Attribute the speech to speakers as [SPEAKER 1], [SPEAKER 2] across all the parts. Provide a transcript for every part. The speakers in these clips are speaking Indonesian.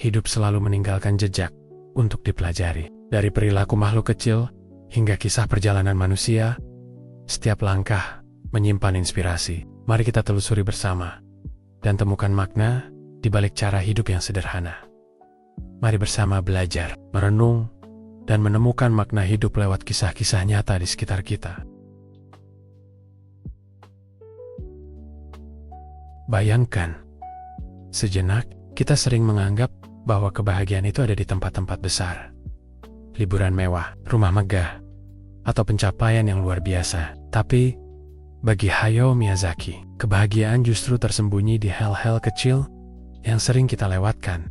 [SPEAKER 1] hidup selalu meninggalkan jejak untuk dipelajari. Dari perilaku makhluk kecil hingga kisah perjalanan manusia, setiap langkah menyimpan inspirasi. Mari kita telusuri bersama dan temukan makna di balik cara hidup yang sederhana. Mari bersama belajar, merenung, dan menemukan makna hidup lewat kisah-kisah nyata di sekitar kita. Bayangkan, sejenak kita sering menganggap bahwa kebahagiaan itu ada di tempat-tempat besar. Liburan mewah, rumah megah, atau pencapaian yang luar biasa. Tapi, bagi Hayao Miyazaki, kebahagiaan justru tersembunyi di hal-hal kecil yang sering kita lewatkan.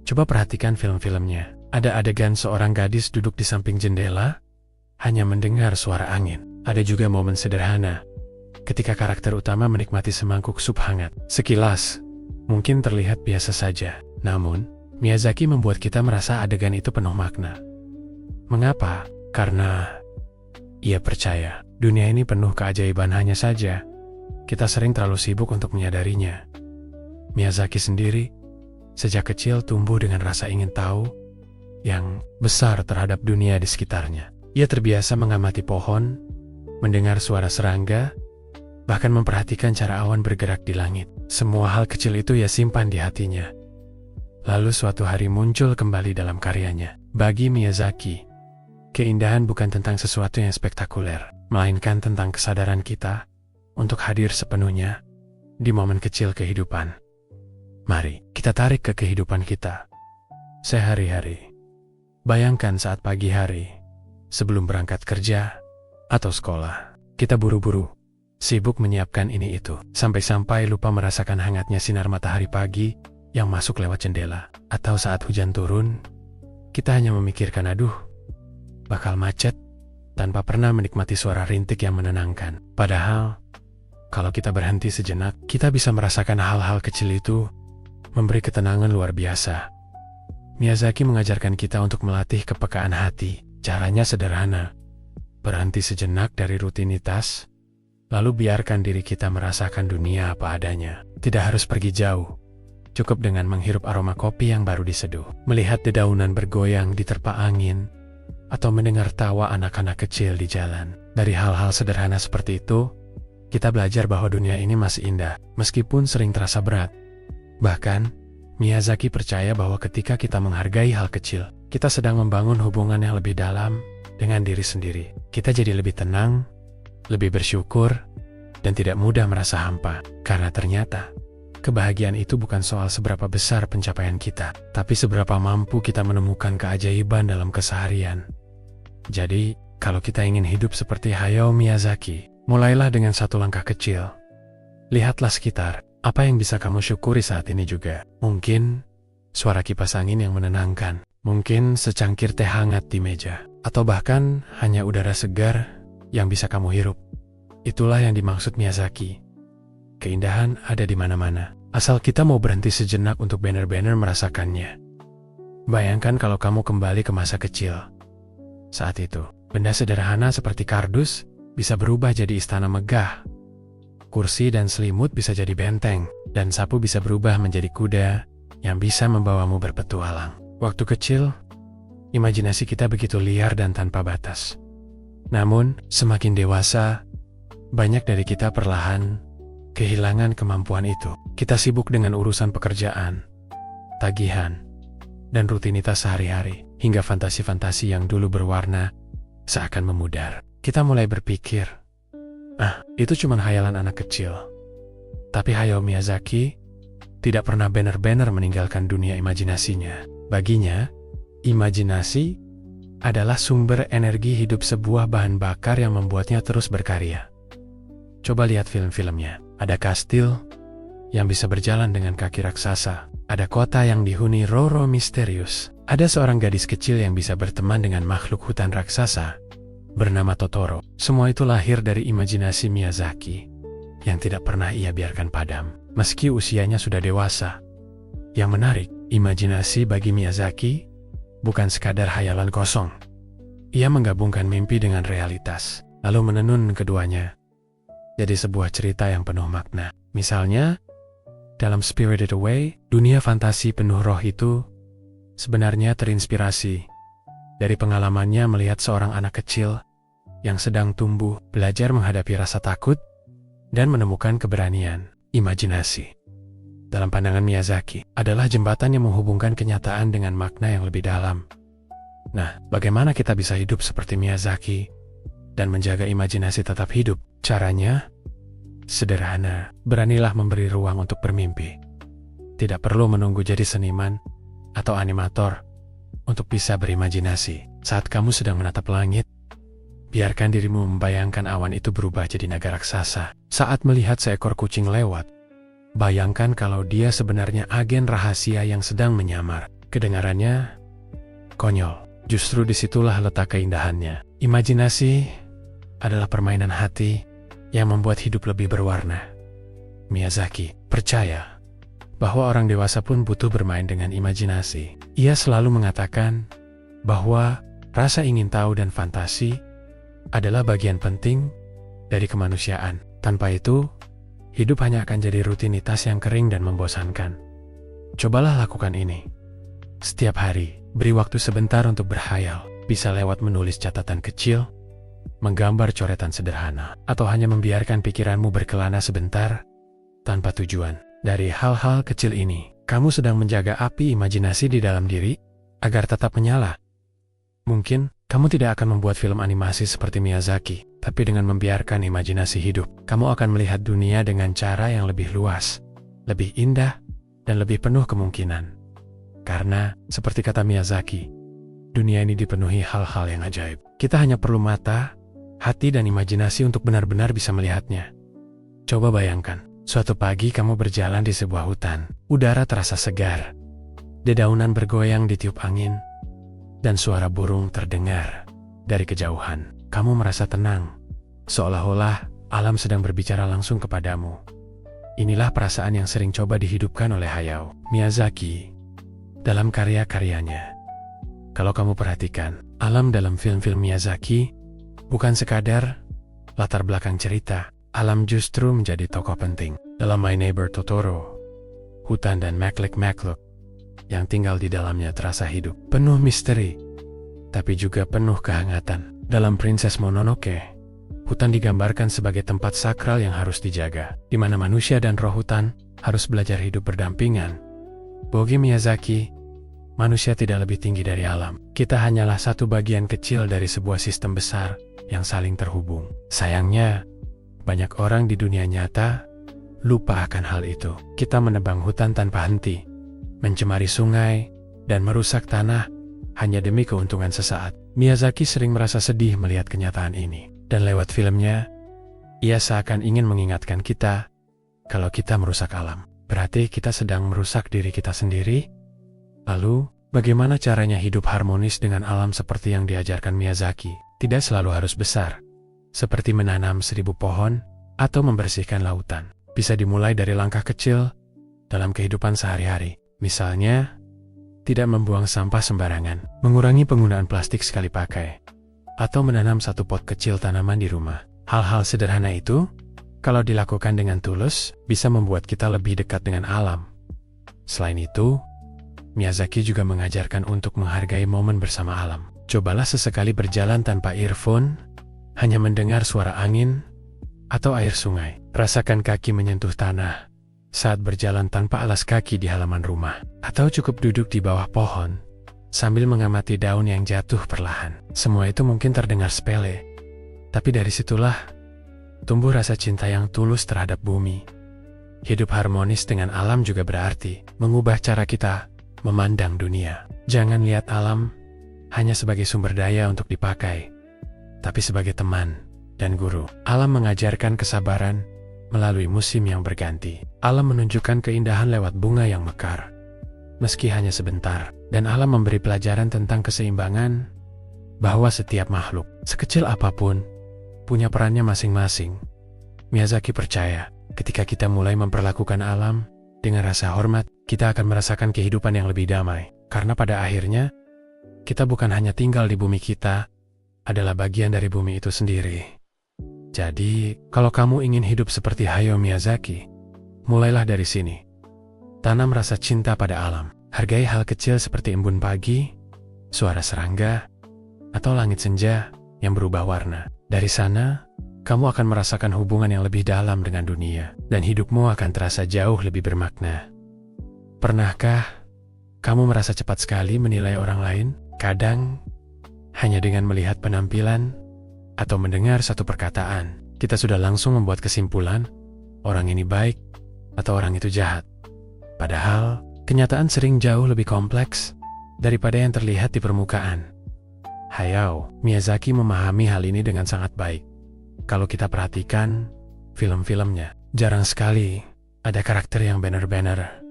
[SPEAKER 1] Coba perhatikan film-filmnya. Ada adegan seorang gadis duduk di samping jendela, hanya mendengar suara angin. Ada juga momen sederhana, ketika karakter utama menikmati semangkuk sup hangat. Sekilas, mungkin terlihat biasa saja. Namun, Miyazaki membuat kita merasa adegan itu penuh makna. Mengapa? Karena ia percaya dunia ini penuh keajaiban, hanya saja kita sering terlalu sibuk untuk menyadarinya. Miyazaki sendiri sejak kecil tumbuh dengan rasa ingin tahu yang besar terhadap dunia di sekitarnya. Ia terbiasa mengamati pohon, mendengar suara serangga, bahkan memperhatikan cara awan bergerak di langit. Semua hal kecil itu ia simpan di hatinya. Lalu suatu hari muncul kembali dalam karyanya. Bagi Miyazaki, keindahan bukan tentang sesuatu yang spektakuler, melainkan tentang kesadaran kita untuk hadir sepenuhnya di momen kecil kehidupan. Mari kita tarik ke kehidupan kita sehari-hari. Bayangkan saat pagi hari, sebelum berangkat kerja atau sekolah, kita buru-buru, sibuk menyiapkan ini itu, sampai-sampai lupa merasakan hangatnya sinar matahari pagi yang masuk lewat jendela. Atau saat hujan turun, kita hanya memikirkan aduh, bakal macet, tanpa pernah menikmati suara rintik yang menenangkan. Padahal, kalau kita berhenti sejenak, kita bisa merasakan hal-hal kecil itu memberi ketenangan luar biasa. Miyazaki mengajarkan kita untuk melatih kepekaan hati. Caranya sederhana. Berhenti sejenak dari rutinitas, lalu biarkan diri kita merasakan dunia apa adanya. Tidak harus pergi jauh. Cukup dengan menghirup aroma kopi yang baru diseduh, melihat dedaunan bergoyang diterpa angin, atau mendengar tawa anak-anak kecil di jalan. Dari hal-hal sederhana seperti itu, kita belajar bahwa dunia ini masih indah, meskipun sering terasa berat. Bahkan, Miyazaki percaya bahwa ketika kita menghargai hal kecil, kita sedang membangun hubungan yang lebih dalam dengan diri sendiri. Kita jadi lebih tenang, lebih bersyukur, dan tidak mudah merasa hampa. Karena ternyata, kebahagiaan itu bukan soal seberapa besar pencapaian kita, tapi seberapa mampu kita menemukan keajaiban dalam keseharian. Jadi, kalau kita ingin hidup seperti Hayao Miyazaki, mulailah dengan satu langkah kecil. Lihatlah sekitar, apa yang bisa kamu syukuri saat ini juga. Mungkin suara kipas angin yang menenangkan, mungkin secangkir teh hangat di meja, atau bahkan hanya udara segar yang bisa kamu hirup. Itulah yang dimaksud Miyazaki. Keindahan ada di mana-mana, asal kita mau berhenti sejenak untuk benar-benar merasakannya. Bayangkan kalau kamu kembali ke masa kecil. Saat itu, benda sederhana seperti kardus bisa berubah jadi istana megah. Kursi dan selimut bisa jadi benteng, dan sapu bisa berubah menjadi kuda yang bisa membawamu berpetualang. Waktu kecil, imajinasi kita begitu liar dan tanpa batas. Namun, semakin dewasa, banyak dari kita perlahan kehilangan kemampuan itu. Kita sibuk dengan urusan pekerjaan, tagihan, dan rutinitas sehari-hari, hingga fantasi-fantasi yang dulu berwarna seakan memudar. Kita mulai berpikir, itu cuma khayalan anak kecil. Tapi Hayao Miyazaki tidak pernah benar-benar meninggalkan dunia imajinasinya. Baginya, imajinasi adalah sumber energi hidup, sebuah bahan bakar yang membuatnya terus berkarya. Coba lihat film-filmnya. Ada kastil yang bisa berjalan dengan kaki raksasa. Ada kota yang dihuni roh-roh misterius. Ada seorang gadis kecil yang bisa berteman dengan makhluk hutan raksasa bernama Totoro. Semua itu lahir dari imajinasi Miyazaki yang tidak pernah ia biarkan padam, meski usianya sudah dewasa. Yang menarik, imajinasi bagi Miyazaki bukan sekadar hayalan kosong. Ia menggabungkan mimpi dengan realitas, lalu menenun keduanya jadi sebuah cerita yang penuh makna. Misalnya, Dalam Spirited Away, dunia fantasi penuh roh itu sebenarnya terinspirasi dari pengalamannya melihat seorang anak kecil yang sedang tumbuh, belajar menghadapi rasa takut, dan menemukan keberanian. Imajinasi, dalam pandangan Miyazaki, adalah jembatan yang menghubungkan kenyataan dengan makna yang lebih dalam. Nah, bagaimana kita bisa hidup seperti Miyazaki dan menjaga imajinasi tetap hidup? Caranya sederhana, beranilah memberi ruang untuk bermimpi. Tidak perlu menunggu jadi seniman atau animator untuk bisa berimajinasi. Saat kamu sedang menatap langit, biarkan dirimu membayangkan awan itu berubah jadi naga raksasa. Saat melihat seekor kucing lewat, bayangkan kalau dia sebenarnya agen rahasia yang sedang menyamar. Kedengarannya konyol, justru disitulah letak keindahannya. Imajinasi adalah permainan hati yang membuat hidup lebih berwarna. Miyazaki percaya bahwa orang dewasa pun butuh bermain dengan imajinasi. Ia selalu mengatakan bahwa rasa ingin tahu dan fantasi adalah bagian penting dari kemanusiaan. Tanpa itu, hidup hanya akan jadi rutinitas yang kering dan membosankan. Cobalah lakukan ini. Setiap hari, beri waktu sebentar untuk berkhayal. Bisa lewat menulis catatan kecil, menggambar coretan sederhana, atau hanya membiarkan pikiranmu berkelana sebentar tanpa tujuan. Dari hal-hal kecil ini, kamu sedang menjaga api imajinasi di dalam diri agar tetap menyala. Mungkin kamu tidak akan membuat film animasi seperti Miyazaki, tapi dengan membiarkan imajinasi hidup, kamu akan melihat dunia dengan cara yang lebih luas, lebih indah, dan lebih penuh kemungkinan. Karena, seperti kata Miyazaki, dunia ini dipenuhi hal-hal yang ajaib. Kita hanya perlu mata, hati, dan imajinasi untuk benar-benar bisa melihatnya. Coba bayangkan, suatu pagi kamu berjalan di sebuah hutan. Udara terasa segar, dedaunan bergoyang ditiup angin, dan suara burung terdengar dari kejauhan. Kamu merasa tenang, seolah-olah alam sedang berbicara langsung kepadamu. Inilah perasaan yang sering coba dihidupkan oleh Hayao Miyazaki dalam karya-karyanya. Kalau kamu perhatikan, alam dalam film-film Miyazaki bukan sekadar latar belakang cerita. Alam justru menjadi tokoh penting. Dalam My Neighbor Totoro, hutan dan makhluk yang tinggal di dalamnya terasa hidup, penuh misteri, tapi juga penuh kehangatan. Dalam Princess Mononoke, hutan digambarkan sebagai tempat sakral yang harus dijaga, di mana manusia dan roh hutan harus belajar hidup berdampingan. Bagi Miyazaki, manusia tidak lebih tinggi dari alam. Kita hanyalah satu bagian kecil dari sebuah sistem besar yang saling terhubung. Sayangnya, banyak orang di dunia nyata lupa akan hal itu. Kita menebang hutan tanpa henti, mencemari sungai, dan merusak tanah hanya demi keuntungan sesaat. Miyazaki sering merasa sedih melihat kenyataan ini. Dan lewat filmnya, ia seakan ingin mengingatkan kita kalau kita merusak alam, berarti kita sedang merusak diri kita sendiri. Lalu, bagaimana caranya hidup harmonis dengan alam seperti yang diajarkan Miyazaki? Tidak selalu harus besar, seperti menanam 1000 pohon atau membersihkan lautan. Bisa dimulai dari langkah kecil dalam kehidupan sehari-hari. Misalnya, tidak membuang sampah sembarangan, mengurangi penggunaan plastik sekali pakai, atau menanam satu pot kecil tanaman di rumah. Hal-hal sederhana itu, kalau dilakukan dengan tulus, bisa membuat kita lebih dekat dengan alam. Selain itu, Miyazaki juga mengajarkan untuk menghargai momen bersama alam. Cobalah sesekali berjalan tanpa earphone, hanya mendengar suara angin atau air sungai. Rasakan kaki menyentuh tanah saat berjalan tanpa alas kaki di halaman rumah. Atau cukup duduk di bawah pohon sambil mengamati daun yang jatuh perlahan. Semua itu mungkin terdengar sepele, tapi dari situlah tumbuh rasa cinta yang tulus terhadap bumi. Hidup harmonis dengan alam juga berarti mengubah cara kita memandang dunia. Jangan lihat alam hanya sebagai sumber daya untuk dipakai, tapi sebagai teman dan guru. Alam mengajarkan kesabaran melalui musim yang berganti. Alam menunjukkan keindahan lewat bunga yang mekar, meski hanya sebentar. Dan alam memberi pelajaran tentang keseimbangan, bahwa setiap makhluk, sekecil apapun, punya perannya masing-masing. Miyazaki percaya, ketika kita mulai memperlakukan alam dengan rasa hormat, kita akan merasakan kehidupan yang lebih damai. Karena pada akhirnya, kita bukan hanya tinggal di bumi, kita adalah bagian dari bumi itu sendiri. Jadi, kalau kamu ingin hidup seperti Hayao Miyazaki, mulailah dari sini. Tanam rasa cinta pada alam. Hargai hal kecil seperti embun pagi, suara serangga, atau langit senja yang berubah warna. Dari sana, kamu akan merasakan hubungan yang lebih dalam dengan dunia, dan hidupmu akan terasa jauh lebih bermakna. Pernahkah kamu merasa cepat sekali menilai orang lain? Kadang, hanya dengan melihat penampilan atau mendengar satu perkataan, kita sudah langsung membuat kesimpulan, orang ini baik atau orang itu jahat. Padahal, kenyataan sering jauh lebih kompleks daripada yang terlihat di permukaan. Hayao Miyazaki memahami hal ini dengan sangat baik. Kalau kita perhatikan film-filmnya, jarang sekali ada karakter yang benar-benar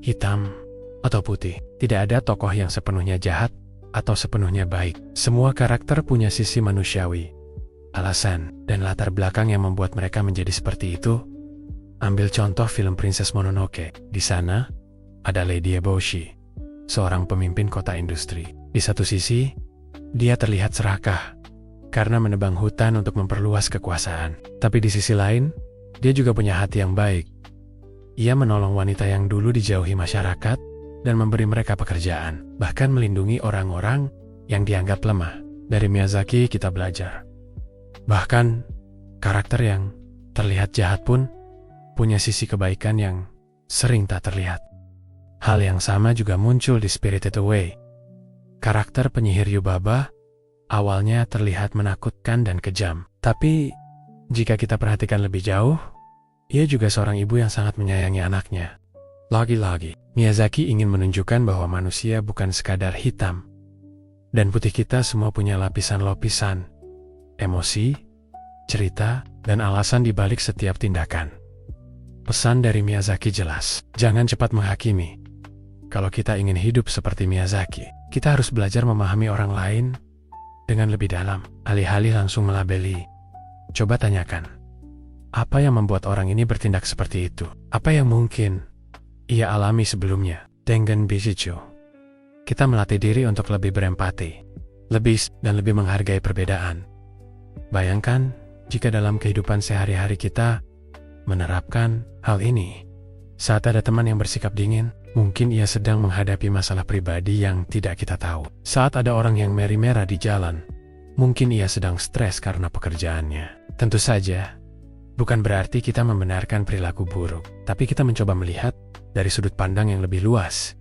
[SPEAKER 1] hitam atau putih. Tidak ada tokoh yang sepenuhnya jahat atau sepenuhnya baik. Semua karakter punya sisi manusiawi, alasan, dan latar belakang yang membuat mereka menjadi seperti itu. Ambil contoh film Princess Mononoke. Di sana, ada Lady Eboshi, seorang pemimpin kota industri. Di satu sisi, dia terlihat serakah karena menebang hutan untuk memperluas kekuasaan. Tapi di sisi lain, dia juga punya hati yang baik. Ia menolong wanita yang dulu dijauhi masyarakat dan memberi mereka pekerjaan, bahkan melindungi orang-orang yang dianggap lemah. Dari Miyazaki kita belajar. Bahkan, karakter yang terlihat jahat pun punya sisi kebaikan yang sering tak terlihat. Hal yang sama juga muncul di Spirited Away. Karakter penyihir Yubaba awalnya terlihat menakutkan dan kejam. Tapi, jika kita perhatikan lebih jauh, ia juga seorang ibu yang sangat menyayangi anaknya. Lagi-lagi, Miyazaki ingin menunjukkan bahwa manusia bukan sekadar hitam dan putih. Kita semua punya lapisan-lapisan, emosi, cerita, dan alasan di balik setiap tindakan. Pesan dari Miyazaki jelas, jangan cepat menghakimi. Kalau kita ingin hidup seperti Miyazaki, kita harus belajar memahami orang lain dengan lebih dalam, alih-alih langsung melabeli. Coba tanyakan, apa yang membuat orang ini bertindak seperti itu? Apa yang mungkin ia alami sebelumnya? Tengen Bijicho. Kita melatih diri untuk lebih berempati, dan lebih menghargai perbedaan. Bayangkan, jika dalam kehidupan sehari-hari kita menerapkan hal ini. Saat ada teman yang bersikap dingin, mungkin ia sedang menghadapi masalah pribadi yang tidak kita tahu. Saat ada orang yang merah-merah di jalan, mungkin ia sedang stres karena pekerjaannya. Tentu saja, bukan berarti kita membenarkan perilaku buruk, tapi kita mencoba melihat dari sudut pandang yang lebih luas.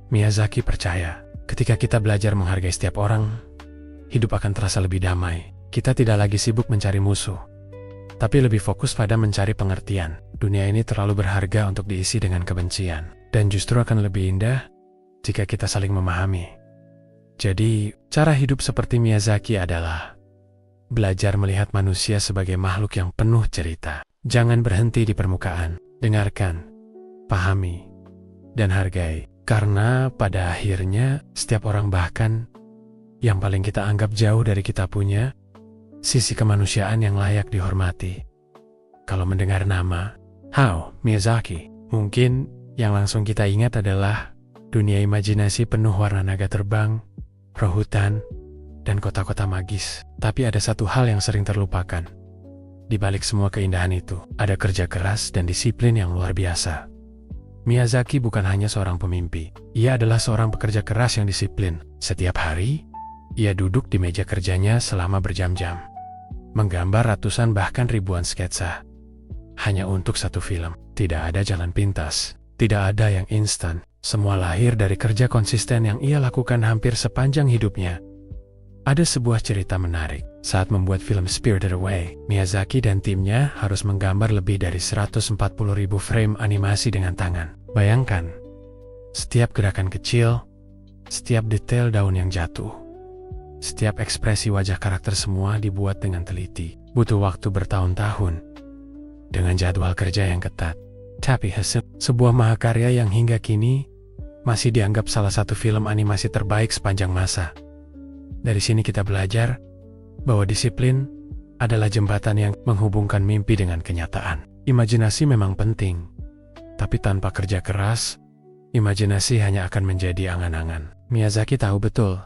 [SPEAKER 1] Miyazaki percaya, ketika kita belajar menghargai setiap orang, hidup akan terasa lebih damai. Kita tidak lagi sibuk mencari musuh, tapi lebih fokus pada mencari pengertian. Dunia ini terlalu berharga untuk diisi dengan kebencian, dan justru akan lebih indah jika kita saling memahami. Jadi, cara hidup seperti Miyazaki adalah belajar melihat manusia sebagai makhluk yang penuh cerita. Jangan berhenti di permukaan. Dengarkan, pahami, dan hargai. Karena pada akhirnya, setiap orang, bahkan yang paling kita anggap jauh dari kita, punya sisi kemanusiaan yang layak dihormati. Kalau mendengar nama Hayao Miyazaki, mungkin yang langsung kita ingat adalah dunia imajinasi penuh warna naga terbang, roh hutan, dan kota-kota magis. Tapi ada satu hal yang sering terlupakan. Di balik semua keindahan itu, ada kerja keras dan disiplin yang luar biasa. Miyazaki bukan hanya seorang pemimpi. Ia adalah seorang pekerja keras yang disiplin. Setiap hari, ia duduk di meja kerjanya selama berjam-jam, menggambar ratusan bahkan ribuan sketsa. Hanya untuk satu film. Tidak ada jalan pintas, tidak ada yang instan. Semua lahir dari kerja konsisten yang ia lakukan hampir sepanjang hidupnya. Ada sebuah cerita menarik. Saat membuat film Spirited Away, Miyazaki dan timnya harus menggambar lebih dari 140.000 frame animasi dengan tangan. Bayangkan, setiap gerakan kecil, setiap detail daun yang jatuh, setiap ekspresi wajah karakter, semua dibuat dengan teliti. Butuh waktu bertahun-tahun, dengan jadwal kerja yang ketat. Tapi hasil, sebuah mahakarya yang hingga kini masih dianggap salah satu film animasi terbaik sepanjang masa. Dari sini kita belajar bahwa disiplin adalah jembatan yang menghubungkan mimpi dengan kenyataan. Imajinasi memang penting, tapi tanpa kerja keras, imajinasi hanya akan menjadi angan-angan. Miyazaki tahu betul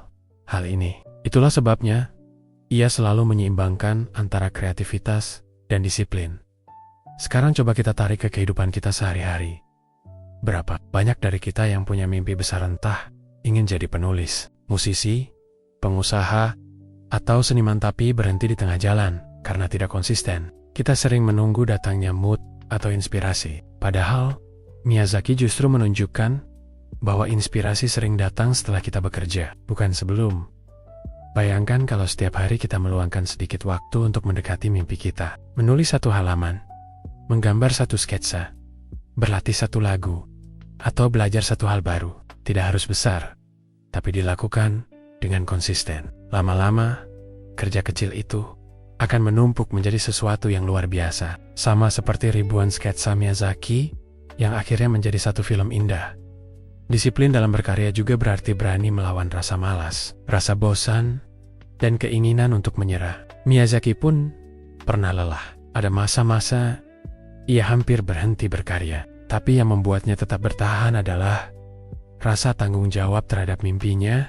[SPEAKER 1] hal ini. Itulah sebabnya ia selalu menyeimbangkan antara kreativitas dan disiplin. Sekarang coba kita tarik ke kehidupan kita sehari-hari. Berapa banyak dari kita yang punya mimpi besar, entah ingin jadi penulis, musisi, pengusaha, atau seniman, tapi berhenti di tengah jalan karena tidak konsisten. Kita sering menunggu datangnya mood atau inspirasi. Padahal, Miyazaki justru menunjukkan bahwa inspirasi sering datang setelah kita bekerja, bukan sebelum. Bayangkan kalau setiap hari kita meluangkan sedikit waktu untuk mendekati mimpi kita. Menulis satu halaman, menggambar satu sketsa, berlatih satu lagu, atau belajar satu hal baru. Tidak harus besar, tapi dilakukan dengan konsisten. Lama-lama, kerja kecil itu akan menumpuk menjadi sesuatu yang luar biasa. Sama seperti ribuan sketsa Miyazaki yang akhirnya menjadi satu film indah. Disiplin dalam berkarya juga berarti berani melawan rasa malas, rasa bosan, dan keinginan untuk menyerah. Miyazaki pun pernah lelah. Ada masa-masa ia hampir berhenti berkarya. Tapi yang membuatnya tetap bertahan adalah rasa tanggung jawab terhadap mimpinya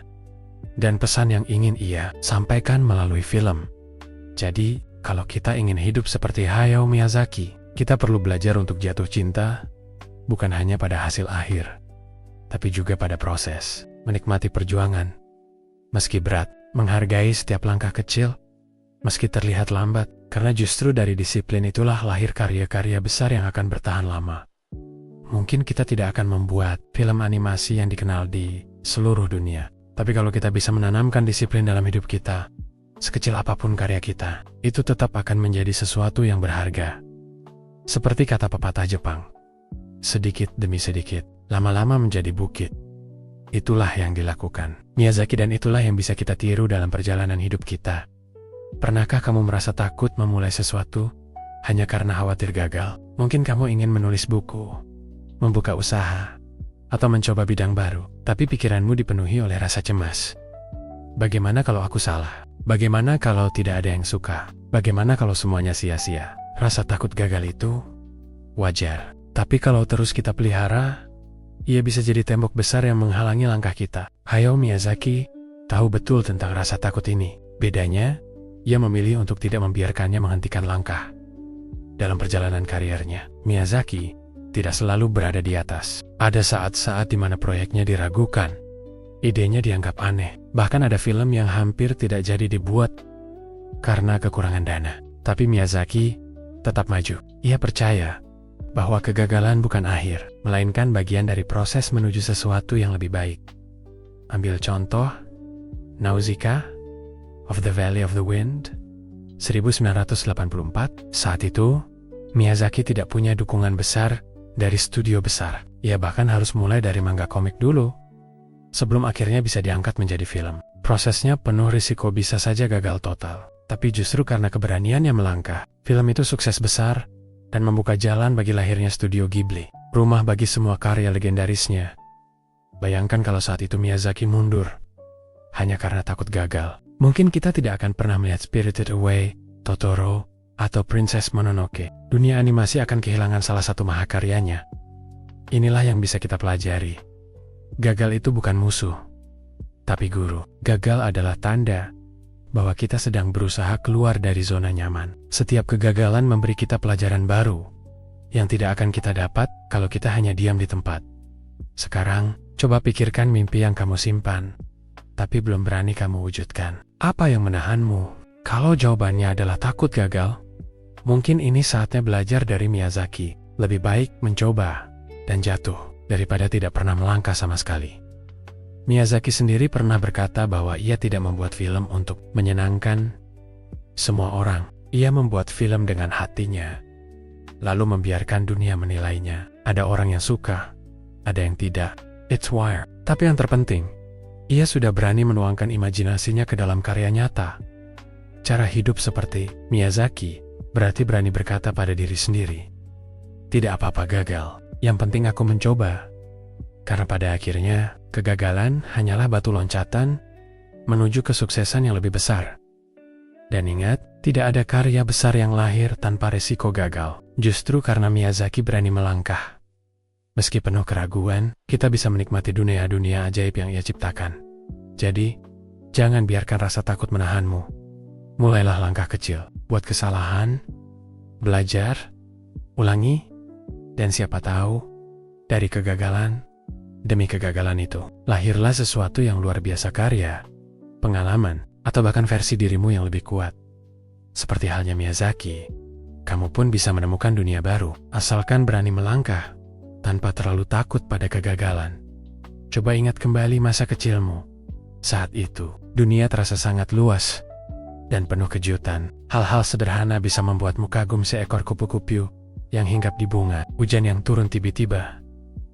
[SPEAKER 1] dan pesan yang ingin ia sampaikan melalui film. Jadi, kalau kita ingin hidup seperti Hayao Miyazaki, kita perlu belajar untuk jatuh cinta bukan hanya pada hasil akhir, tapi juga pada proses, menikmati perjuangan. Meski berat, menghargai setiap langkah kecil, meski terlihat lambat, karena justru dari disiplin itulah lahir karya-karya besar yang akan bertahan lama. Mungkin kita tidak akan membuat film animasi yang dikenal di seluruh dunia, tapi kalau kita bisa menanamkan disiplin dalam hidup kita, sekecil apapun karya kita, itu tetap akan menjadi sesuatu yang berharga. Seperti kata pepatah Jepang, sedikit demi sedikit, lama-lama menjadi bukit. Itulah yang dilakukan Miyazaki dan itulah yang bisa kita tiru dalam perjalanan hidup kita. Pernahkah kamu merasa takut memulai sesuatu hanya karena khawatir gagal? Mungkin kamu ingin menulis buku, membuka usaha, atau mencoba bidang baru, tapi pikiranmu dipenuhi oleh rasa cemas. Bagaimana kalau aku salah? Bagaimana kalau tidak ada yang suka? Bagaimana kalau semuanya sia-sia? Rasa takut gagal itu wajar. Tapi kalau terus kita pelihara, ia bisa jadi tembok besar yang menghalangi langkah kita. Hayao Miyazaki tahu betul tentang rasa takut ini. Bedanya, ia memilih untuk tidak membiarkannya menghentikan langkah. Dalam perjalanan karirnya, Miyazaki tidak selalu berada di atas. Ada saat-saat di mana proyeknya diragukan, idenya dianggap aneh. Bahkan ada film yang hampir tidak jadi dibuat karena kekurangan dana. Tapi Miyazaki tetap maju. Ia percaya bahwa kegagalan bukan akhir, melainkan bagian dari proses menuju sesuatu yang lebih baik. Ambil contoh, Nausicaa of the Valley of the Wind, 1984. Saat itu, Miyazaki tidak punya dukungan besar dari studio besar. Ia bahkan harus mulai dari manga komik dulu, sebelum akhirnya bisa diangkat menjadi film. Prosesnya penuh risiko, bisa saja gagal total. Tapi justru karena keberaniannya melangkah, film itu sukses besar dan membuka jalan bagi lahirnya studio Ghibli, rumah bagi semua karya legendarisnya. Bayangkan kalau saat itu Miyazaki mundur hanya karena takut gagal. Mungkin kita tidak akan pernah melihat Spirited Away, Totoro, atau Princess Mononoke. Dunia animasi akan kehilangan salah satu mahakaryanya. Inilah yang bisa kita pelajari. Gagal itu bukan musuh, tapi guru. Gagal adalah tanda bahwa kita sedang berusaha keluar dari zona nyaman. Setiap kegagalan memberi kita pelajaran baru yang tidak akan kita dapat kalau kita hanya diam di tempat. Sekarang, coba pikirkan mimpi yang kamu simpan, tapi belum berani kamu wujudkan. Apa yang menahanmu? Kalau jawabannya adalah takut gagal, mungkin ini saatnya belajar dari Miyazaki. Lebih baik mencoba dan jatuh daripada tidak pernah melangkah sama sekali. Miyazaki sendiri pernah berkata bahwa ia tidak membuat film untuk menyenangkan semua orang. Ia membuat film dengan hatinya, lalu membiarkan dunia menilainya. Ada orang yang suka, ada yang tidak. It's wire. Tapi yang terpenting, ia sudah berani menuangkan imajinasinya ke dalam karya nyata. Cara hidup seperti Miyazaki berarti berani berkata pada diri sendiri, tidak apa-apa gagal, yang penting aku mencoba. Karena pada akhirnya, kegagalan hanyalah batu loncatan menuju kesuksesan yang lebih besar. Dan ingat, tidak ada karya besar yang lahir tanpa resiko gagal. Justru karena Miyazaki berani melangkah, meski penuh keraguan, kita bisa menikmati dunia-dunia ajaib yang ia ciptakan. Jadi, jangan biarkan rasa takut menahanmu. Mulailah langkah kecil, buat kesalahan, belajar, ulangi, dan siapa tahu, Dari kegagalan demi kegagalan itu, lahirlah sesuatu yang luar biasa, karya, pengalaman, atau bahkan versi dirimu yang lebih kuat. Seperti halnya Miyazaki, kamu pun bisa menemukan dunia baru, asalkan berani melangkah, tanpa terlalu takut pada kegagalan. Coba ingat kembali masa kecilmu. Saat itu, dunia terasa sangat luas dan penuh kejutan. Hal-hal sederhana bisa membuatmu kagum, seekor kupu-kupu yang hinggap di bunga, hujan yang turun tiba-tiba,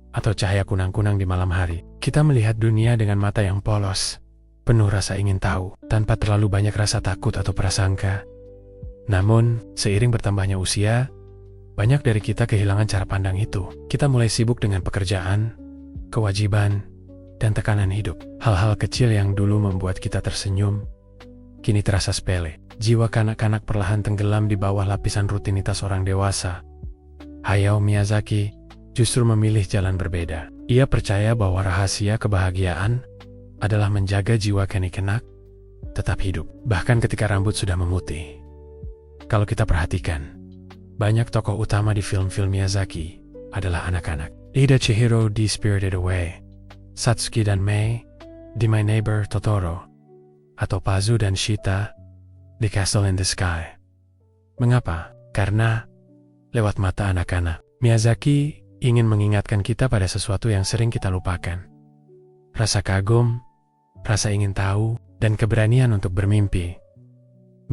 [SPEAKER 1] atau cahaya kunang-kunang di malam hari. Kita melihat dunia dengan mata yang polos, penuh rasa ingin tahu, tanpa terlalu banyak rasa takut atau prasangka. Namun, seiring bertambahnya usia, banyak dari kita kehilangan cara pandang itu. Kita mulai sibuk dengan pekerjaan, kewajiban, dan tekanan hidup. Hal-hal kecil yang dulu membuat kita tersenyum, kini terasa sepele. Jiwa kanak-kanak perlahan tenggelam di bawah lapisan rutinitas orang dewasa. Hayao Miyazaki justru memilih jalan berbeda. Ia percaya bahwa rahasia kebahagiaan adalah menjaga jiwa kanak-kanak tetap hidup, bahkan ketika rambut sudah memutih. Kalau kita perhatikan, banyak tokoh utama di film-film Miyazaki adalah anak-anak. Ida Chihiro di Spirited Away, Satsuki dan Mei di My Neighbor Totoro, atau Pazu dan Shita di Castle in the Sky. Mengapa? Karena lewat mata anak-anak, Miyazaki ingin mengingatkan kita pada sesuatu yang sering kita lupakan. Rasa kagum, rasa ingin tahu, dan keberanian untuk bermimpi.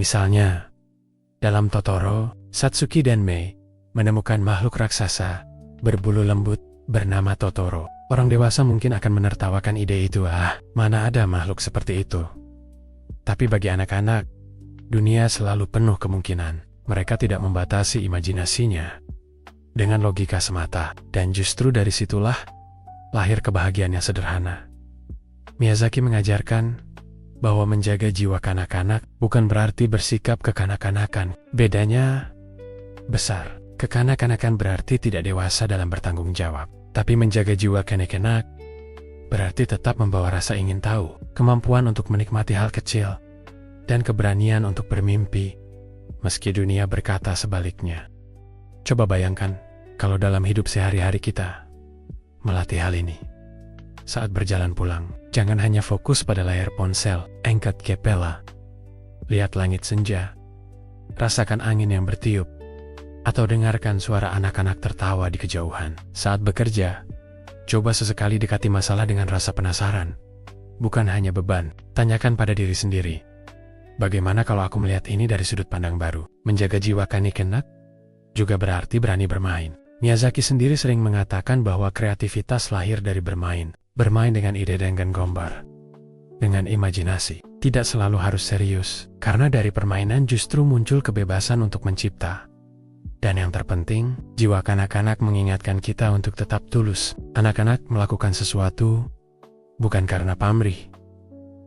[SPEAKER 1] Misalnya, dalam Totoro, Satsuki dan Mei menemukan makhluk raksasa berbulu lembut bernama Totoro. Orang dewasa mungkin akan menertawakan ide itu. Mana ada makhluk seperti itu? Tapi bagi anak-anak, dunia selalu penuh kemungkinan. Mereka tidak membatasi imajinasinya dengan logika semata, dan justru dari situlah lahir kebahagiaan yang sederhana. Miyazaki mengajarkan bahwa menjaga jiwa kanak-kanak bukan berarti bersikap kekanak-kanakan. Bedanya besar. Kekanak-kanakan berarti tidak dewasa dalam bertanggung jawab. Tapi menjaga jiwa kanak-kanak berarti tetap membawa rasa ingin tahu, kemampuan untuk menikmati hal kecil, dan keberanian untuk bermimpi, meski dunia berkata sebaliknya. Coba bayangkan kalau dalam hidup sehari-hari kita melatih hal ini. Saat berjalan pulang, jangan hanya fokus pada layar ponsel, angkat kepala, lihat langit senja, rasakan angin yang bertiup, atau dengarkan suara anak-anak tertawa di kejauhan. Saat bekerja, coba sesekali dekati masalah dengan rasa penasaran, bukan hanya beban. Tanyakan pada diri sendiri, bagaimana kalau aku melihat ini dari sudut pandang baru? Menjaga jiwa kanak-kanak juga berarti berani bermain. Miyazaki sendiri sering mengatakan bahwa kreativitas lahir dari bermain. Bermain dengan ide dan gambar, dengan imajinasi. Tidak selalu harus serius, karena dari permainan justru muncul kebebasan untuk mencipta. Dan yang terpenting, jiwa kanak-kanak mengingatkan kita untuk tetap tulus. Anak-anak melakukan sesuatu bukan karena pamrih,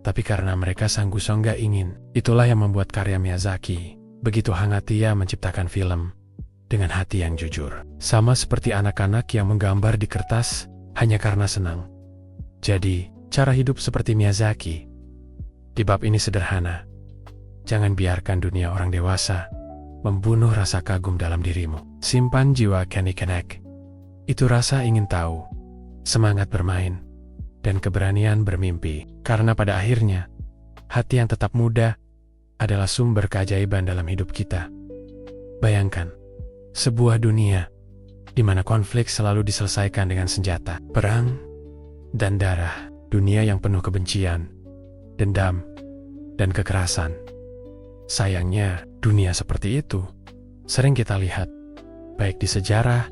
[SPEAKER 1] tapi karena mereka sanggup-sanggup ingin. Itulah yang membuat karya Miyazaki begitu hangat. Ia menciptakan film dengan hati yang jujur, sama seperti anak-anak yang menggambar di kertas hanya karena senang. Jadi, cara hidup seperti Miyazaki di bab ini sederhana. Jangan biarkan dunia orang dewasa membunuh rasa kagum dalam dirimu. Simpan jiwa kanak-kanak. Itu rasa ingin tahu, semangat bermain, dan keberanian bermimpi. Karena pada akhirnya, hati yang tetap muda adalah sumber keajaiban dalam hidup kita. Bayangkan, sebuah dunia di mana konflik selalu diselesaikan dengan senjata, perang, dan darah. Dunia yang penuh kebencian, dendam, dan kekerasan. Sayangnya, dunia seperti itu sering kita lihat, baik di sejarah,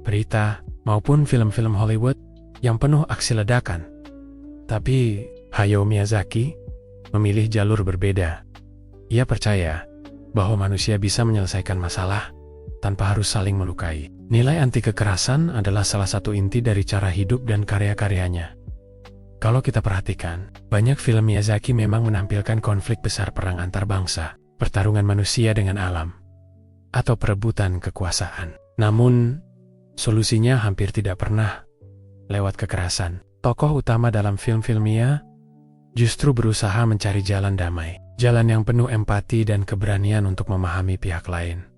[SPEAKER 1] berita, maupun film-film Hollywood yang penuh aksi ledakan. Tapi, Hayao Miyazaki memilih jalur berbeda. Ia percaya bahwa manusia bisa menyelesaikan masalah tanpa harus saling melukai. Nilai anti kekerasan adalah salah satu inti dari cara hidup dan karya-karyanya. Kalau kita perhatikan, banyak film Miyazaki memang menampilkan konflik besar, perang antar bangsa, pertarungan manusia dengan alam, atau perebutan kekuasaan. Namun, solusinya hampir tidak pernah lewat kekerasan. Tokoh utama dalam film-filmnya justru berusaha mencari jalan damai, jalan yang penuh empati dan keberanian untuk memahami pihak lain.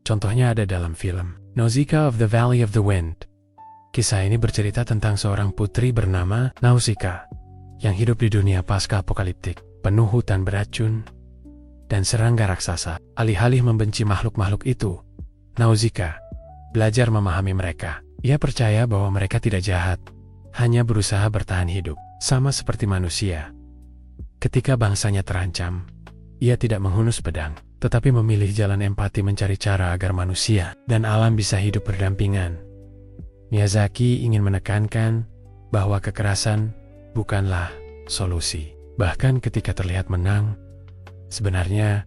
[SPEAKER 1] Contohnya ada dalam film Nausicaa of the Valley of the Wind, Kisah ini bercerita tentang seorang putri bernama Nausicaa yang hidup di dunia pasca-apokaliptik, penuh hutan beracun dan serangga raksasa. Alih-alih membenci makhluk-makhluk itu, Nausicaa belajar memahami mereka. Ia percaya bahwa mereka tidak jahat, hanya berusaha bertahan hidup, sama seperti manusia. Ketika bangsanya terancam, ia tidak menghunus pedang, tetapi memilih jalan empati mencari cara agar manusia dan alam bisa hidup berdampingan. Miyazaki ingin menekankan bahwa kekerasan bukanlah solusi. Bahkan ketika terlihat menang, sebenarnya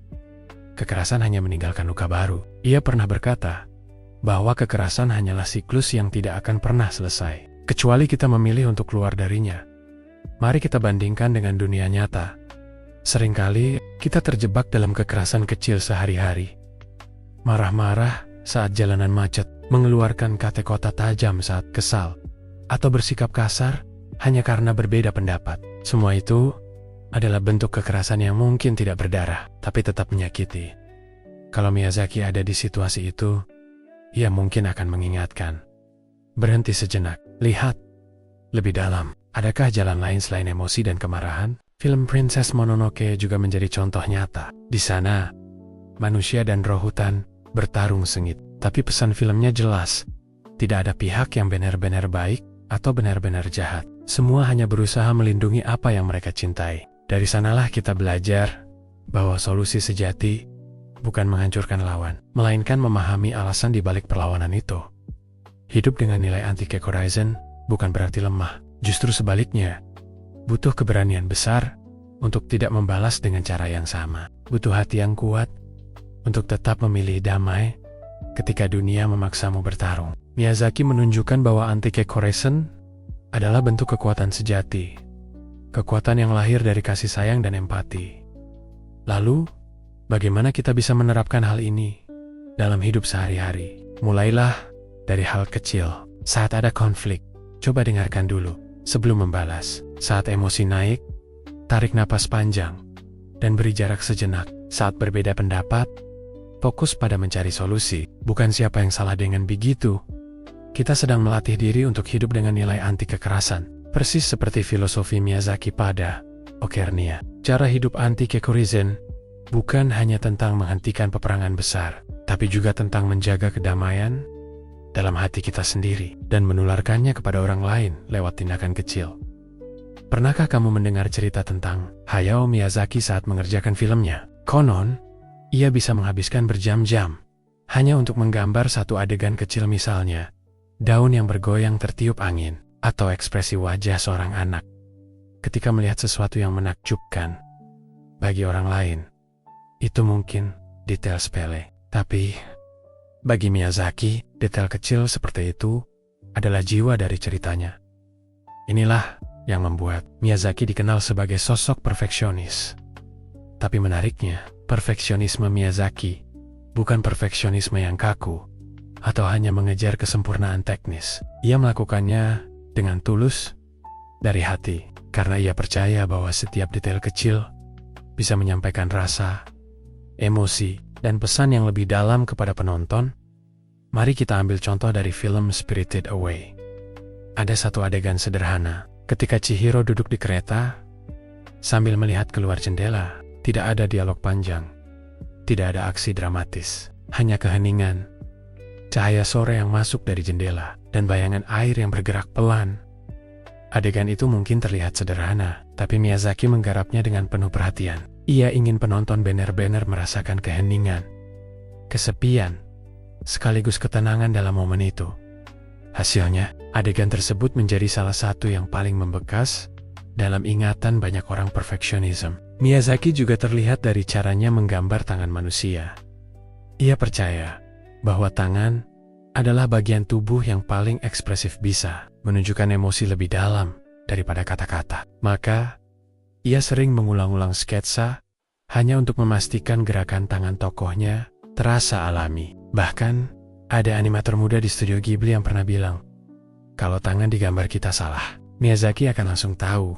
[SPEAKER 1] kekerasan hanya meninggalkan luka baru. Ia pernah berkata bahwa kekerasan hanyalah siklus yang tidak akan pernah selesai, kecuali kita memilih untuk keluar darinya. Mari kita bandingkan dengan dunia nyata. Seringkali kita terjebak dalam kekerasan kecil sehari-hari. Marah-marah saat jalanan macet, mengeluarkan kata-kata tajam saat kesal, atau bersikap kasar hanya karena berbeda pendapat. Semua itu adalah bentuk kekerasan yang mungkin tidak berdarah, tapi tetap menyakiti. Kalau Miyazaki ada di situasi itu, ia mungkin akan mengingatkan, berhenti sejenak, lihat lebih dalam. Adakah jalan lain selain emosi dan kemarahan? Film Princess Mononoke juga menjadi contoh nyata. Di sana, manusia dan roh hutan bertarung sengit, tapi pesan filmnya jelas. Tidak ada pihak yang benar-benar baik atau benar-benar jahat. Semua hanya berusaha melindungi apa yang mereka cintai. Dari sanalah kita belajar bahwa solusi sejati bukan menghancurkan lawan, melainkan memahami alasan di balik perlawanan itu. Hidup dengan nilai anti-Kekerasan bukan berarti lemah. Justru sebaliknya, butuh keberanian besar untuk tidak membalas dengan cara yang sama. Butuh hati yang kuat untuk tetap memilih damai ketika dunia memaksamu bertarung. Miyazaki menunjukkan bahwa anti-Kekerasan adalah bentuk kekuatan sejati. Kekuatan yang lahir dari kasih sayang dan empati. Lalu, bagaimana kita bisa menerapkan hal ini dalam hidup sehari-hari? Mulailah dari hal kecil. Saat ada konflik, coba dengarkan dulu sebelum membalas. Saat emosi naik, tarik napas panjang dan beri jarak sejenak. Saat berbeda pendapat, fokus pada mencari solusi, bukan siapa yang salah. Dengan begitu, kita sedang melatih diri untuk hidup dengan nilai anti kekerasan, persis seperti filosofi Miyazaki pada Ocarina. Cara hidup anti kekerasan bukan hanya tentang menghentikan peperangan besar, tapi juga tentang menjaga kedamaian dalam hati kita sendiri dan menularkannya kepada orang lain lewat tindakan kecil. Pernahkah kamu mendengar cerita tentang Hayao Miyazaki saat mengerjakan filmnya? Konon, ia bisa menghabiskan berjam-jam hanya untuk menggambar satu adegan kecil, misalnya daun yang bergoyang tertiup angin, atau ekspresi wajah seorang anak ketika melihat sesuatu yang menakjubkan. Bagi orang lain, itu mungkin detail sepele, tapi bagi Miyazaki, detail kecil seperti itu adalah jiwa dari ceritanya. Inilah yang membuat Miyazaki dikenal sebagai sosok perfeksionis. Tapi menariknya, perfeksionisme Miyazaki bukan perfeksionisme yang kaku atau hanya mengejar kesempurnaan teknis. Ia melakukannya dengan tulus dari hati, karena ia percaya bahwa setiap detail kecil bisa menyampaikan rasa, emosi, dan pesan yang lebih dalam kepada penonton. Mari kita ambil contoh dari film Spirited Away. Ada satu adegan sederhana, ketika Chihiro duduk di kereta sambil melihat keluar jendela. Tidak ada dialog panjang, tidak ada aksi dramatis, hanya keheningan, cahaya sore yang masuk dari jendela, dan bayangan air yang bergerak pelan. Adegan itu mungkin terlihat sederhana, tapi Miyazaki menggarapnya dengan penuh perhatian. Ia ingin penonton benar-benar merasakan keheningan, kesepian, sekaligus ketenangan dalam momen itu. Hasilnya, adegan tersebut menjadi salah satu yang paling membekas dalam ingatan banyak orang perfeksionisme. Miyazaki juga terlihat dari caranya menggambar tangan manusia. Ia percaya bahwa tangan adalah bagian tubuh yang paling ekspresif, bisa menunjukkan emosi lebih dalam daripada kata-kata. Maka, ia sering mengulang-ulang sketsa hanya untuk memastikan gerakan tangan tokohnya terasa alami. Bahkan, ada animator muda di studio Ghibli yang pernah bilang, kalau tangan digambar kita salah, Miyazaki akan langsung tahu.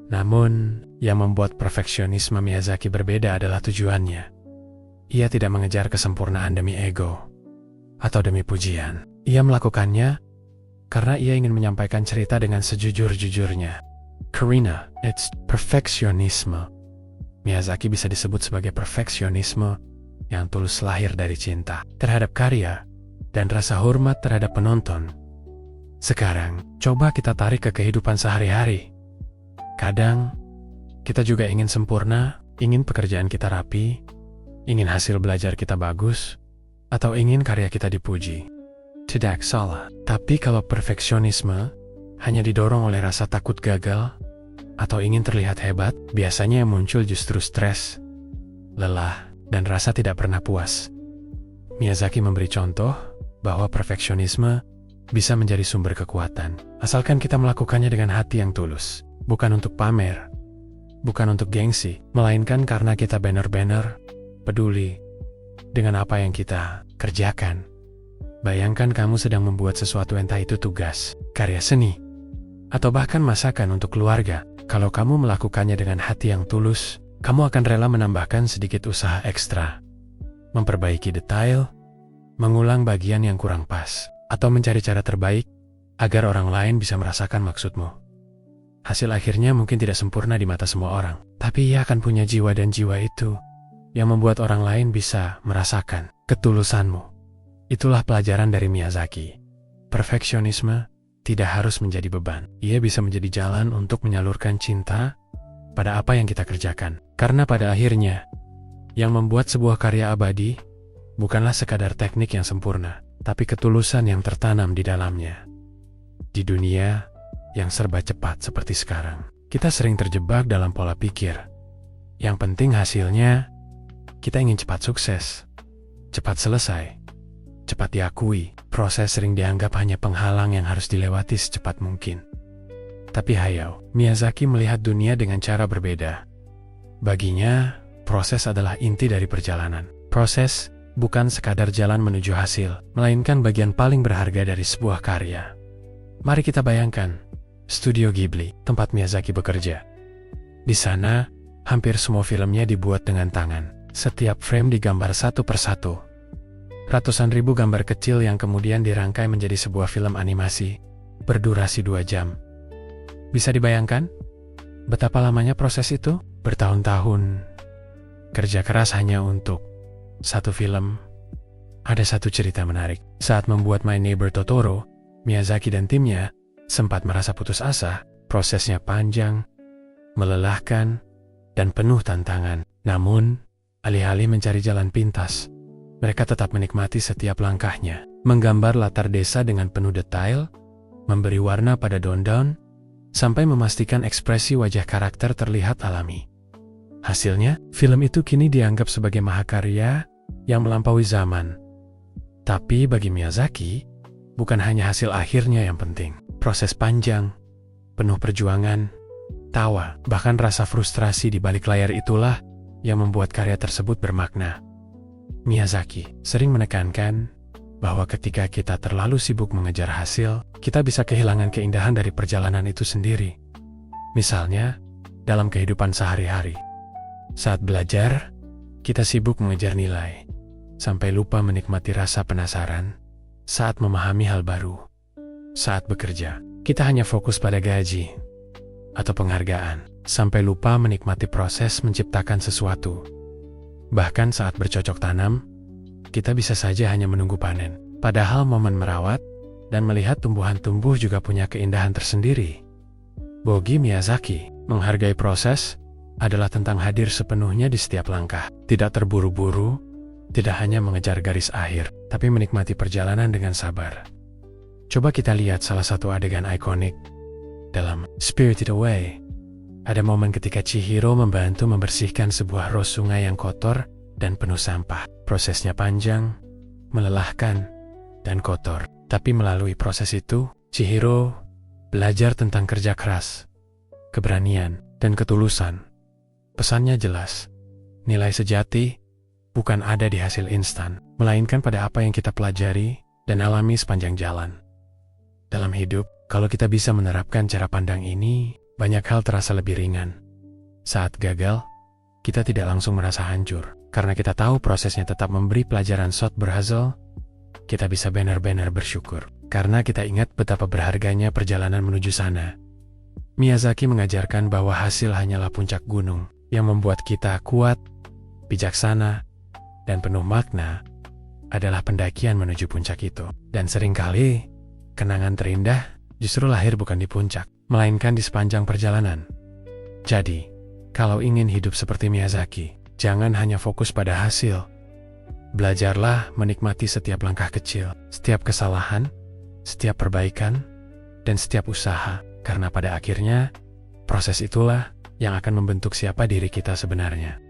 [SPEAKER 1] Namun, yang membuat perfeksionisme Miyazaki berbeda adalah tujuannya. Ia tidak mengejar kesempurnaan demi ego atau demi pujian. Ia melakukannya karena ia ingin menyampaikan cerita dengan sejujur-jujurnya. Karina, it's perfeksionisme. Miyazaki bisa disebut sebagai perfeksionisme yang tulus lahir dari cinta terhadap karya dan rasa hormat terhadap penonton. Sekarang, coba kita tarik ke kehidupan sehari-hari. Kadang, kita juga ingin sempurna, ingin pekerjaan kita rapi, ingin hasil belajar kita bagus, atau ingin karya kita dipuji. Tidak salah, tapi kalau perfeksionisme hanya didorong oleh rasa takut gagal atau ingin terlihat hebat, biasanya yang muncul justru stres, lelah, dan rasa tidak pernah puas. Miyazaki memberi contoh bahwa perfeksionisme bisa menjadi sumber kekuatan, asalkan kita melakukannya dengan hati yang tulus, bukan untuk pamer, bukan untuk gengsi, melainkan karena kita benar-benar peduli dengan apa yang kita kerjakan. Bayangkan kamu sedang membuat sesuatu, entah itu tugas, karya seni, atau bahkan masakan untuk keluarga. Kalau kamu melakukannya dengan hati yang tulus, kamu akan rela menambahkan sedikit usaha ekstra, memperbaiki detail, mengulang bagian yang kurang pas, atau mencari cara terbaik agar orang lain bisa merasakan maksudmu. Hasil akhirnya mungkin tidak sempurna di mata semua orang, tapi ia akan punya jiwa, dan jiwa itu yang membuat orang lain bisa merasakan ketulusanmu. Itulah pelajaran dari Miyazaki. Perfeksionisme tidak harus menjadi beban. Ia bisa menjadi jalan untuk menyalurkan cinta pada apa yang kita kerjakan. Karena pada akhirnya, yang membuat sebuah karya abadi bukanlah sekadar teknik yang sempurna, tapi ketulusan yang tertanam di dalamnya. Di dunia yang serba cepat seperti sekarang, kita sering terjebak dalam pola pikir. Yang penting hasilnya, kita ingin cepat sukses, cepat selesai, cepat diakui. Proses sering dianggap hanya penghalang yang harus dilewati secepat mungkin. Tapi Hayao Miyazaki melihat dunia dengan cara berbeda. Baginya, proses adalah inti dari perjalanan. Proses bukan sekadar jalan menuju hasil, melainkan bagian paling berharga dari sebuah karya. Mari kita bayangkan Studio Ghibli, tempat Miyazaki bekerja. Di sana, hampir semua filmnya dibuat dengan tangan. Setiap frame digambar satu persatu. Ratusan ribu gambar kecil yang kemudian dirangkai menjadi sebuah film animasi berdurasi 2 jam. Bisa dibayangkan betapa lamanya proses itu? Bertahun-tahun kerja keras hanya untuk satu film. Ada satu cerita menarik. Saat membuat My Neighbor Totoro, Miyazaki dan timnya sempat merasa putus asa. Prosesnya panjang, melelahkan, dan penuh tantangan. Namun, alih-alih mencari jalan pintas, mereka tetap menikmati setiap langkahnya, menggambar latar desa dengan penuh detail, memberi warna pada daun-daun, sampai memastikan ekspresi wajah karakter terlihat alami. Hasilnya, film itu kini dianggap sebagai mahakarya yang melampaui zaman. Tapi bagi Miyazaki, bukan hanya hasil akhirnya yang penting. Proses panjang, penuh perjuangan, tawa, bahkan rasa frustrasi di balik layar itulah yang membuat karya tersebut bermakna. Miyazaki sering menekankan bahwa ketika kita terlalu sibuk mengejar hasil, kita bisa kehilangan keindahan dari perjalanan itu sendiri. Misalnya, dalam kehidupan sehari-hari. Saat belajar, kita sibuk mengejar nilai, sampai lupa menikmati rasa penasaran saat memahami hal baru. Saat bekerja, kita hanya fokus pada gaji atau penghargaan, sampai lupa menikmati proses menciptakan sesuatu. Bahkan saat bercocok tanam, kita bisa saja hanya menunggu panen. Padahal momen merawat dan melihat tumbuhan tumbuh juga punya keindahan tersendiri. Bagi Miyazaki, menghargai proses adalah tentang hadir sepenuhnya di setiap langkah. Tidak terburu-buru, tidak hanya mengejar garis akhir, tapi menikmati perjalanan dengan sabar. Coba kita lihat salah satu adegan ikonik dalam Spirited Away. Ada momen ketika Chihiro membantu membersihkan sebuah ros sungai yang kotor dan penuh sampah. Prosesnya panjang, melelahkan, dan kotor. Tapi melalui proses itu, Chihiro belajar tentang kerja keras, keberanian, dan ketulusan. Pesannya jelas, nilai sejati bukan ada di hasil instan, melainkan pada apa yang kita pelajari dan alami sepanjang jalan. Dalam hidup, kalau kita bisa menerapkan cara pandang ini, banyak hal terasa lebih ringan. Saat gagal, kita tidak langsung merasa hancur. Karena kita tahu prosesnya tetap memberi pelajaran. Saat berhasil, kita bisa benar-benar bersyukur. karena kita ingat betapa berharganya perjalanan menuju sana. Miyazaki mengajarkan bahwa hasil hanyalah puncak gunung yang membuat kita kuat, bijaksana, dan penuh makna adalah pendakian menuju puncak itu. Dan seringkali, kenangan terindah justru lahir bukan di puncak, melainkan di sepanjang perjalanan. Jadi, kalau ingin hidup seperti Miyazaki, jangan hanya fokus pada hasil. Belajarlah menikmati setiap langkah kecil, setiap kesalahan, setiap perbaikan, dan setiap usaha. Karena pada akhirnya, proses itulah yang akan membentuk siapa diri kita sebenarnya.